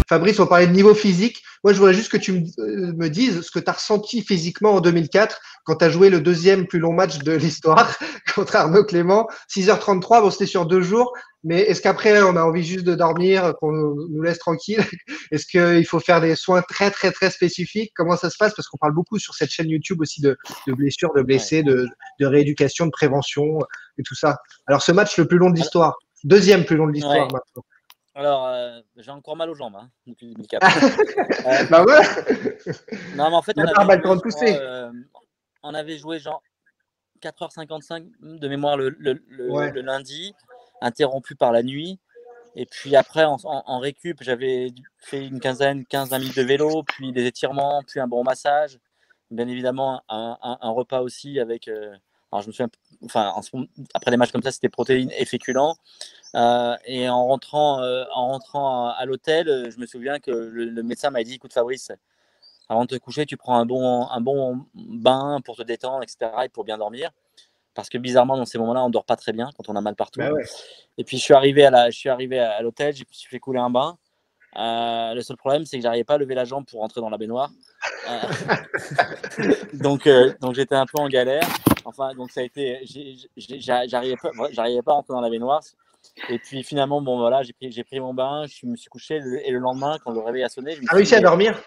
Fabrice, on parlait de niveau physique. Moi, je voudrais juste que tu me dises ce que tu as ressenti physiquement en 2004 quand tu as joué le deuxième plus long match de l'histoire contre Arnaud Clément. 6h33, bon, c'était sur 2 jours. Mais est-ce qu'après, on a envie juste de dormir, qu'on nous laisse tranquille? Est-ce qu'il faut faire des soins très, très, très spécifiques? Comment ça se passe? Parce qu'on parle beaucoup sur cette chaîne YouTube aussi de blessures, de blessés, de rééducation, de prévention et tout ça. Alors, ce match le plus long de l'histoire, deuxième plus long de l'histoire maintenant. Alors, j'ai encore mal aux jambes depuis 2004. Bah ouais. Non, mais en fait, on avait joué genre 4h55 de mémoire le lundi, interrompu par la nuit. Et puis après, en récup, j'avais fait une 15-20 minutes de vélo, puis des étirements, puis un bon massage. Bien évidemment, un repas aussi avec. Alors, je me souviens, après des matchs comme ça, c'était protéines et féculents. Et en rentrant à l'hôtel, je me souviens que le médecin m'a dit, écoute Fabrice, avant de te coucher, tu prends un bon bain pour te détendre, etc. et pour bien dormir. Parce que bizarrement, dans ces moments-là, on ne dort pas très bien quand on a mal partout. Bah ouais. Et puis, je suis arrivé à l'hôtel, je me suis fait couler un bain. Le seul problème, c'est que j'arrivais pas à lever la jambe pour rentrer dans la baignoire. Donc j'étais un peu en galère. Enfin, donc ça a été, j'arrivais pas à rentrer dans la baignoire. Et puis finalement, bon voilà, j'ai pris mon bain, je me suis couché et le lendemain, quand le réveil a sonné, je me suis réussi à dormir?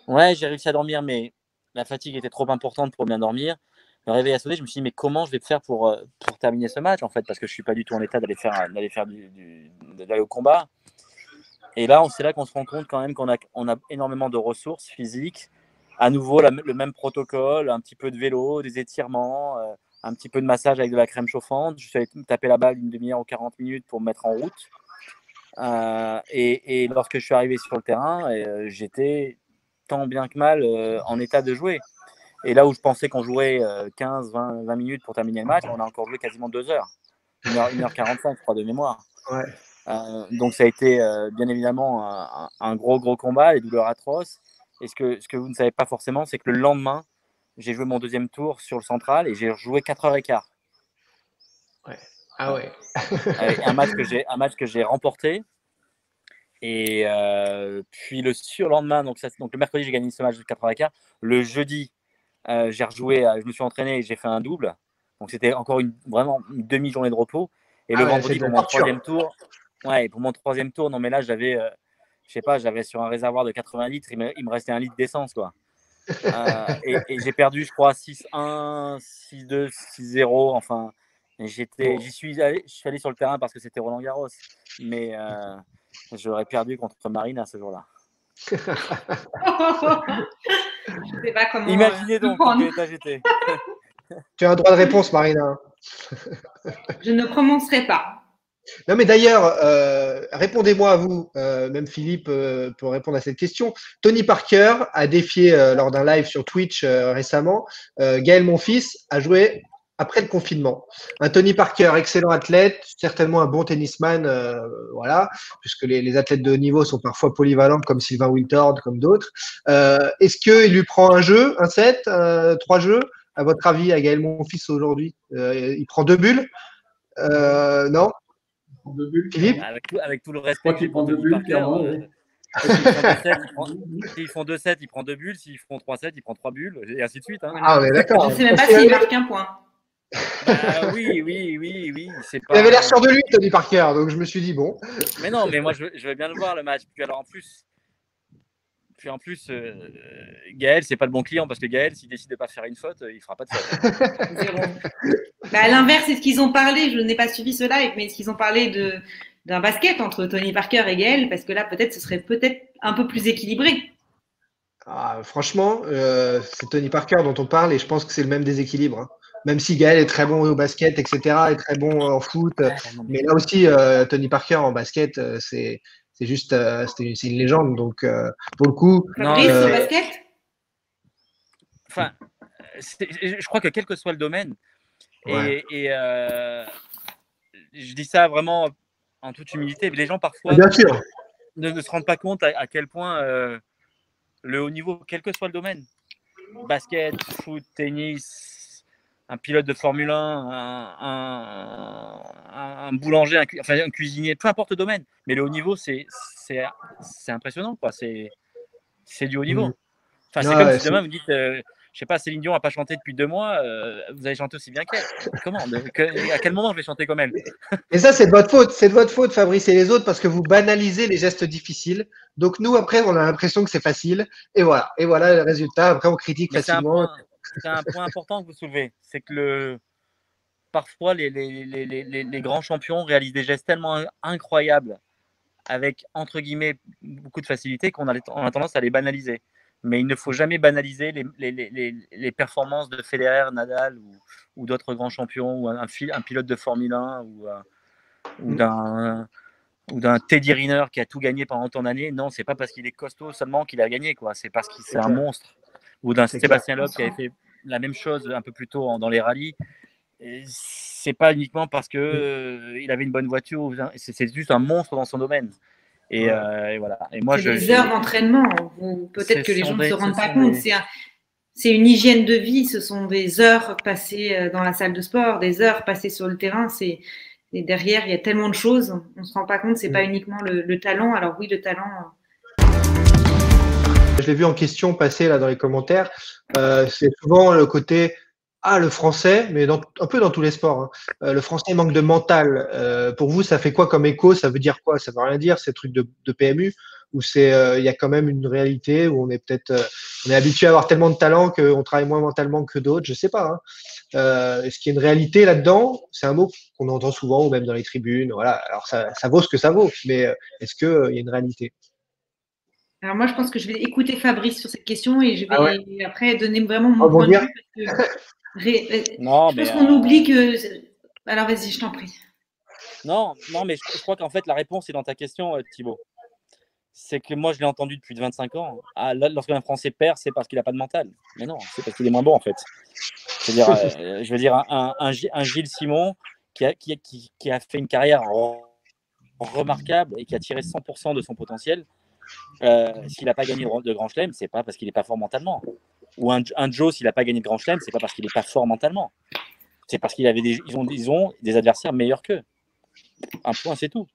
Ouais, j'ai réussi à dormir, mais la fatigue était trop importante pour bien dormir. Le réveil a sonné, je me suis dit mais comment je vais faire pour terminer ce match en fait, parce que je suis pas du tout en état d'aller au combat. Et là, c'est là qu'on se rend compte quand même qu'on a énormément de ressources physiques. À nouveau, le même protocole, un petit peu de vélo, des étirements, un petit peu de massage avec de la crème chauffante. Je suis allé taper la balle une demi-heure ou 40 minutes pour me mettre en route. Et lorsque je suis arrivé sur le terrain, j'étais tant bien que mal en état de jouer. Et là où je pensais qu'on jouait 15-20 minutes pour terminer le match, on a encore joué quasiment 2 heures. 1h45, je crois, de mémoire. Ouais. Donc ça a été bien évidemment un gros combat, les douleurs atroces. Et ce que vous ne savez pas forcément, c'est que le lendemain, j'ai joué mon deuxième tour sur le central et j'ai joué 4h15. Ouais. Ah ouais. Un match que j'ai remporté. Et puis le surlendemain, donc le mercredi, j'ai gagné ce match de 4h15. Le jeudi, j'ai rejoué, je me suis entraîné et j'ai fait un double. Donc c'était encore vraiment une demi-journée de repos. Et le vendredi, pour mon troisième tour, non mais là j'avais, je sais pas, j'avais sur un réservoir de 80 litres, il me restait 1 litre d'essence quoi. Et j'ai perdu, je crois, 6-1, 6-2, 6-0. Enfin, je suis allé sur le terrain parce que c'était Roland Garros, mais j'aurais perdu contre Marina ce jour-là. Je sais pas comment. Imaginez donc dans quel état j'étais. Tu as un droit de réponse, Marina. Je ne prononcerai pas. Non, mais d'ailleurs, répondez-moi à vous, même Philippe peut répondre à cette question. Tony Parker a défié lors d'un live sur Twitch récemment. Gaël Monfils a joué après le confinement. Un Tony Parker, excellent athlète, certainement un bon tennisman, voilà, puisque les athlètes de haut niveau sont parfois polyvalents, comme Sylvain Wiltord, comme d'autres. Est-ce qu'il lui prend un jeu, un set, 3 jeux? À votre avis, à Gaël Monfils aujourd'hui, il prend 2 bulles? Non? Philippe, avec tout le respect que j'ai pour Tony Parker, s'ils font 2 sets, il prend 2 bulles. S'ils font 3 sets, il prend 3 bulles, et ainsi de suite. Ah, on est d'accord. Je ne sais même pas s'il marque un point. Bah, oui. C'est pas... Il avait l'air sûr de lui, Tony Parker, donc je me suis dit bon. Mais non, mais moi je vais bien le voir le match. Puis en plus, Gaël, c'est pas le bon client parce que Gaël, s'il décide de pas faire une faute, il fera pas de faute. Bah, à l'inverse, c'est ce qu'ils ont parlé. Je n'ai pas suivi ce live, mais est-ce qu'ils ont parlé d'un basket entre Tony Parker et Gaël? Parce que là, peut-être, ce serait peut-être un peu plus équilibré. Ah, franchement, c'est Tony Parker dont on parle et je pense que c'est le même déséquilibre. Hein. Même si Gaël est très bon au basket, etc., est très bon en foot. Mais là aussi, Tony Parker en basket, c'est juste, c'est une légende. Donc, pour le coup. Fabrice, au basket? Enfin, je crois que quel que soit le domaine, et je dis ça vraiment en toute humilité, mais les gens parfois bien sûr. ne se rendent pas compte à quel point le haut niveau, quel que soit le domaine, basket, foot, tennis, un pilote de Formule 1, un boulanger, un cuisinier, peu importe le domaine. Mais le haut niveau, c'est impressionnant, quoi. C'est du haut niveau. Enfin, c'est comme si demain vous dites, je sais pas, Céline Dion n'a pas chanté depuis 2 mois, vous allez chanter aussi bien qu'elle. Comment à quel moment je vais chanter comme elle? Et ça, c'est de votre faute. C'est de votre faute, Fabrice et les autres, parce que vous banalisez les gestes difficiles. Donc nous, après, on a l'impression que c'est facile. Et voilà. Et voilà le résultat. Après, on critique Mais facilement. c'est un point important que vous soulevez. C'est que parfois, les grands champions réalisent des gestes tellement incroyables, avec, entre guillemets, beaucoup de facilité, qu'on a tendance à les banaliser. Mais il ne faut jamais banaliser les performances de Federer, Nadal ou d'autres grands champions, ou un pilote de Formule 1 ou d'un Teddy Riner qui a tout gagné pendant tant d'années. Non, c'est pas parce qu'il est costaud seulement qu'il a gagné, quoi. C'est parce qu'il c'est un monstre. Ou d'un Sébastien Loeb qui avait fait la même chose un peu plus tôt dans les rallyes. C'est pas uniquement parce que il avait une bonne voiture, c'est juste un monstre dans son domaine. Et voilà. Et moi, c'est des heures d'entraînement. Peut-être que les gens ne se rendent pas compte. C'est une hygiène de vie. Ce sont des heures passées dans la salle de sport, des heures passées sur le terrain. Et derrière, il y a tellement de choses. On ne se rend pas compte. C'est pas uniquement le talent. Alors oui, le talent. Je l'ai vu en question passer là dans les commentaires. C'est souvent le côté le français, mais un peu dans tous les sports. Hein. Le français manque de mental. Pour vous, ça fait quoi comme écho? Ça veut dire quoi? Ça veut rien dire, ces trucs de PMU? Ou il y a quand même une réalité où on est peut-être, on est habitué à avoir tellement de talent qu'on travaille moins mentalement que d'autres? Je sais pas. Hein. Est-ce qu'il y a une réalité là-dedans? C'est un mot qu'on entend souvent, ou même dans les tribunes. Voilà. Alors ça vaut ce que ça vaut, mais est-ce qu'il y a une réalité? Alors moi, je pense que je vais écouter Fabrice sur cette question et je vais après donner vraiment mon point de vue. Non, je pense qu'on oublie que. Alors vas-y, je t'en prie. Non, mais je crois qu'en fait la réponse est dans ta question, Thibaut. C'est que moi je l'ai entendu depuis 25 ans. Lorsqu'un Français perd, c'est parce qu'il n'a pas de mental. Mais non, c'est parce qu'il est moins bon en fait. C'est-à-dire, je veux dire, un Gilles Simon qui a fait une carrière remarquable et qui a tiré 100% de son potentiel. S'il n'a pas gagné de Grand Chelem, c'est pas parce qu'il n'est pas fort mentalement. Ou un Joe, s'il n'a pas gagné de Grand Chelem, c'est pas parce qu'il n'est pas fort mentalement. C'est parce ils ont des adversaires meilleurs qu'eux. Un point, c'est tout.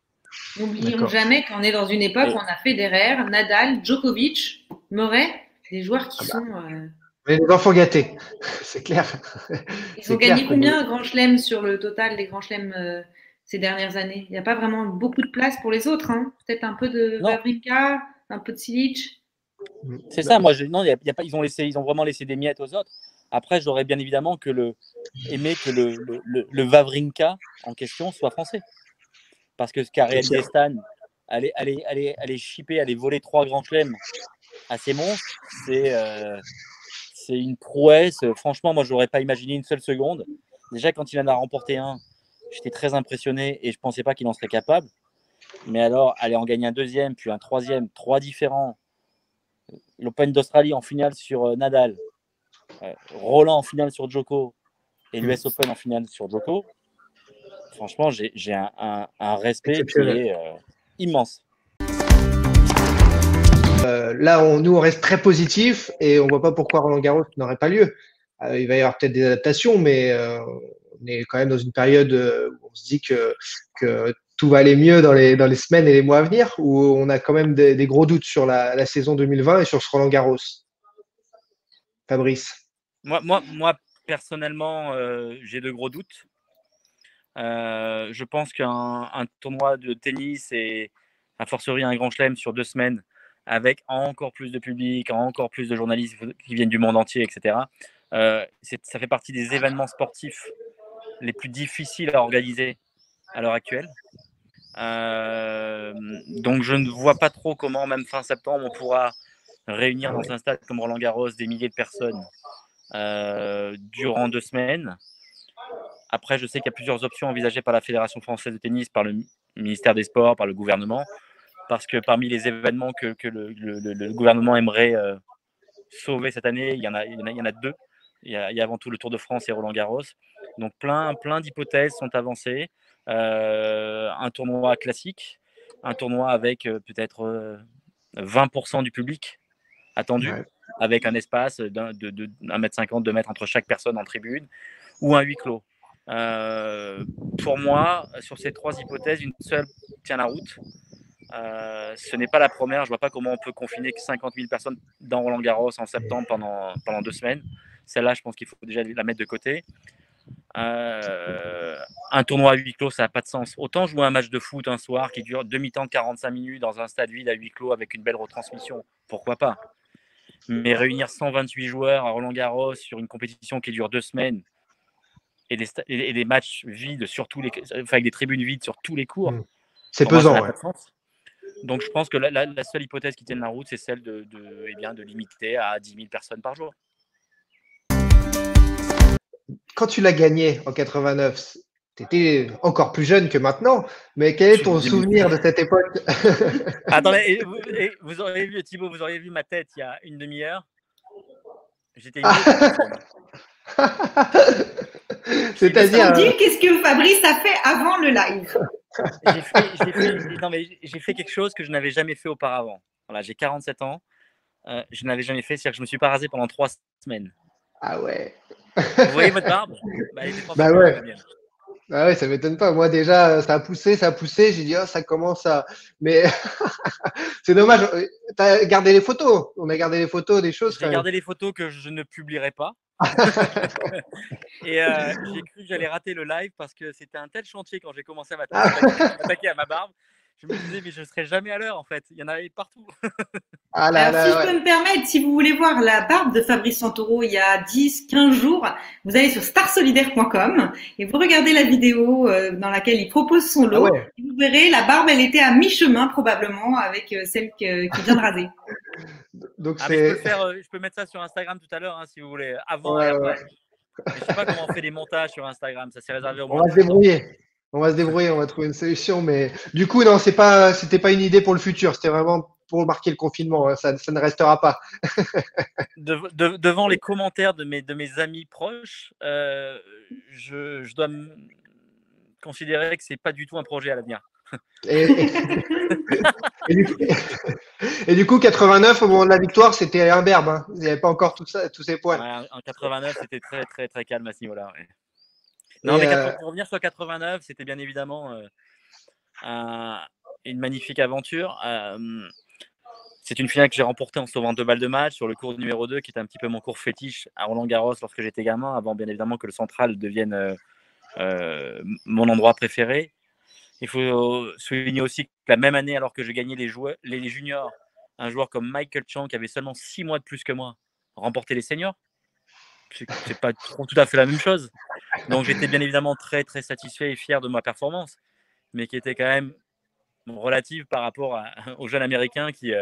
N'oublions jamais qu'on est dans une époque où on a Federer, Nadal, Djokovic, Murray, des joueurs qui sont. Les enfants gâtés, c'est clair. Ils ont gagné combien de Grand Chelem sur le total des Grands Chelems ces dernières années? Il n'y a pas vraiment beaucoup de place pour les autres. Hein. Peut-être un peu de Wawrinka, un peu de Silic. C'est ça, moi, non, y a pas, ils ont vraiment laissé des miettes aux autres. Après, j'aurais bien évidemment aimé que le Wawrinka en question soit français. Parce que ce qu'a réalisé Stan, aller shipper, aller voler 3 grands chelems à ces monstres, c'est une prouesse. Franchement, moi, je n'aurais pas imaginé une seule seconde. Déjà, quand il en a remporté un, j'étais très impressionné et je ne pensais pas qu'il en serait capable. Mais alors, aller en gagner un deuxième, puis un troisième, 3 différents. L'Open d'Australie en finale sur Nadal, Roland en finale sur Djoko et l'US Open en finale sur Djoko. Franchement, j'ai un respect qui est immense. Là, nous, on reste très positif et on ne voit pas pourquoi Roland Garros n'aurait pas lieu. Il va y avoir peut-être des adaptations, mais on est quand même dans une période où on se dit que tout va aller mieux dans les semaines et les mois à venir, où on a quand même des gros doutes sur la saison 2020 et sur ce Roland Garros. Fabrice. Moi personnellement, j'ai de gros doutes. Je pense qu'un tournoi de tennis et a fortiori un grand chelem sur 2 semaines avec encore plus de public, encore plus de journalistes qui viennent du monde entier, etc. Ça fait partie des événements sportifs les plus difficiles à organiser à l'heure actuelle. Donc je ne vois pas trop comment, même fin septembre, on pourra réunir dans un stade comme Roland-Garros des milliers de personnes durant 2 semaines. Après, je sais qu'il y a plusieurs options envisagées par la Fédération française de tennis, par le ministère des Sports, par le gouvernement, parce que parmi les événements que le gouvernement aimerait sauver cette année, il y en a 2. Il y a avant tout le Tour de France et Roland-Garros. Donc plein d'hypothèses sont avancées. Un tournoi classique, un tournoi avec peut-être 20% du public attendu, avec un espace de 1,50 m, 2 mètres entre chaque personne en tribune, ou un huis clos. Pour moi, sur ces 3 hypothèses, une seule tient la route. Ce n'est pas la première. Je vois pas comment on peut confiner 50 000 personnes dans Roland-Garros en septembre pendant 2 semaines. Celle-là, je pense qu'il faut déjà la mettre de côté. Un tournoi à huis clos, ça n'a pas de sens. Autant jouer un match de foot un soir qui dure demi-temps de 45 minutes dans un stade vide à huis clos avec une belle retransmission, pourquoi pas. Mais réunir 128 joueurs à Roland-Garros sur une compétition qui dure 2 semaines et des matchs vides avec des tribunes vides sur tous les cours, c'est pesant. Ça n'a pas de sens. Donc je pense que la seule hypothèse qui tienne la route, c'est celle de limiter à 10 000 personnes par jour. Quand tu l'as gagné en 89, tu étais encore plus jeune que maintenant, mais quel est ton souvenir de cette époque? Attendez, vous auriez vu, Thibaut, vous auriez vu ma tête il y a une demi-heure. J'étais C'est-à-dire. Qu'est-ce que Fabrice a fait avant le live? J'ai fait quelque chose que je n'avais jamais fait auparavant. Voilà, j'ai 47 ans. Je n'avais jamais fait, c'est-à-dire que je ne me suis pas rasé pendant 3 semaines. Ah ouais. Vous voyez votre barbe? Bah ouais. Ah ouais, ça m'étonne pas. Moi déjà, ça a poussé. J'ai dit, oh, ça commence à. Mais c'est dommage. T'as gardé les photos. On a gardé les photos des choses. J'ai gardé les photos que je ne publierai pas. Et j'ai cru que j'allais rater le live parce que c'était un tel chantier quand j'ai commencé à m'attaquer à ma barbe. Je me disais, mais je ne serai jamais à l'heure en fait. Il y en avait partout. Alors, si je peux me permettre, si vous voulez voir la barbe de Fabrice Santoro il y a 10-15 jours, vous allez sur starsolidaire.com et vous regardez la vidéo dans laquelle il propose son lot. Ah ouais. Et vous verrez, la barbe, elle était à mi-chemin probablement avec celle qui vient de raser. Donc je peux mettre ça sur Instagram tout à l'heure si vous voulez, avant et après. Mais je ne sais pas comment on fait des montages sur Instagram, ça s'est réservé au moins. On va se débrouiller, on va trouver une solution. Mais du coup, non, c'était pas une idée pour le futur, c'était vraiment pour marquer le confinement. Ça ne restera pas. Devant les commentaires de mes amis proches, je dois considérer que c'est pas du tout un projet à l'avenir. Et du coup, 89, au moment de la victoire, c'était imberbe. Hein. Il n'y avait pas encore tous ces points. Ouais, en 89, c'était très, très, très calme à ce niveau-là. Ouais. Non, mais pour revenir sur 89, c'était bien évidemment une magnifique aventure. C'est une finale que j'ai remportée en sauvant 2 balles de match sur le cours numéro 2, qui était un petit peu mon cours fétiche à Roland-Garros lorsque j'étais gamin, avant bien évidemment que le central devienne mon endroit préféré. Il faut souligner aussi que la même année, alors que je gagnais les juniors, un joueur comme Michael Chang, qui avait seulement 6 mois de plus que moi, remportait les seniors. C'est pas tout à fait la même chose. Donc j'étais bien évidemment très très satisfait et fier de ma performance, mais qui était quand même relative par rapport aux jeunes Américains qui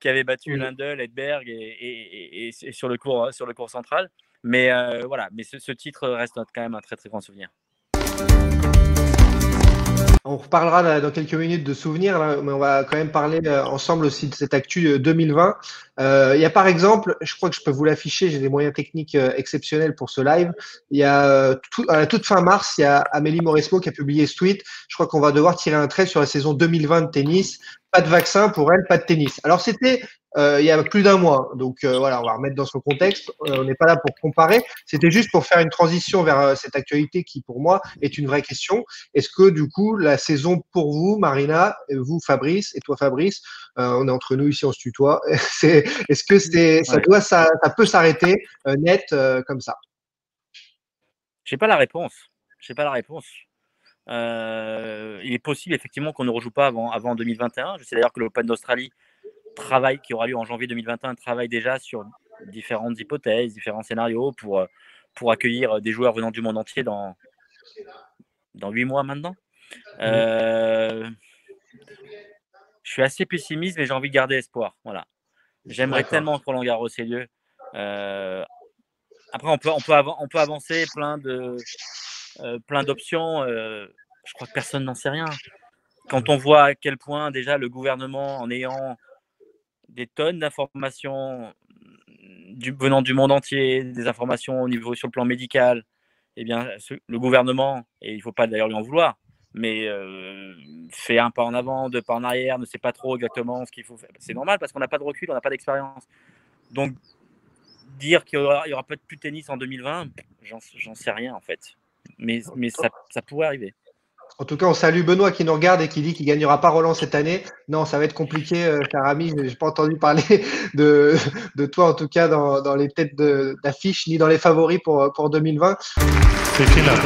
avait battu Lindell, Edberg et sur le cours central. Mais voilà, mais ce titre reste quand même un très très grand souvenir. On reparlera là, dans quelques minutes de souvenirs, là, mais on va quand même parler ensemble aussi de cette actu 2020. Il y a par exemple, je crois que je peux vous l'afficher, j'ai des moyens techniques exceptionnels pour ce live. Il y a à la toute fin mars, il y a Amélie Mauresmo qui a publié ce tweet. Je crois qu'on va devoir tirer un trait sur la saison 2020 de tennis. Pas de vaccin pour elle, pas de tennis. Alors c'était il y a plus d'un mois, donc voilà, on va remettre dans son contexte. On n'est pas là pour comparer. C'était juste pour faire une transition vers cette actualité qui, pour moi, est une vraie question. Est-ce que du coup, la saison pour vous, Marina, vous, Fabrice, et toi, Fabrice, on est entre nous ici, on se tutoie. Est-ce que ça peut s'arrêter net comme ça? J'ai pas la réponse. Il est possible effectivement qu'on ne rejoue pas avant 2021. Je sais d'ailleurs que l'Open d'Australie qui aura lieu en janvier 2021 travaille déjà sur différentes hypothèses, différents scénarios pour accueillir des joueurs venant du monde entier dans 8 mois maintenant. Je suis assez pessimiste, mais j'ai envie de garder espoir. Voilà. J'aimerais tellement que Roland-Garros ait lieu. Après, on peut avancer plein d'options. Je crois que personne n'en sait rien. Quand on voit à quel point déjà le gouvernement, en ayant des tonnes d'informations venant du monde entier, des informations sur le plan médical, eh bien, le gouvernement, et il ne faut pas d'ailleurs lui en vouloir, mais fait un pas en avant, 2 pas en arrière, ne sait pas trop exactement ce qu'il faut faire. C'est normal parce qu'on n'a pas de recul, on n'a pas d'expérience. Donc, dire qu'il y aura plus de tennis en 2020, j'en sais rien en fait. mais ça pourrait arriver. En tout cas, on salue Benoît qui nous regarde et qui dit qu'il ne gagnera pas Roland cette année. Non, ça va être compliqué, cher ami. Je n'ai pas entendu parler de toi, en tout cas, dans les têtes d'affiche, ni dans les favoris pour 2020. C'est final.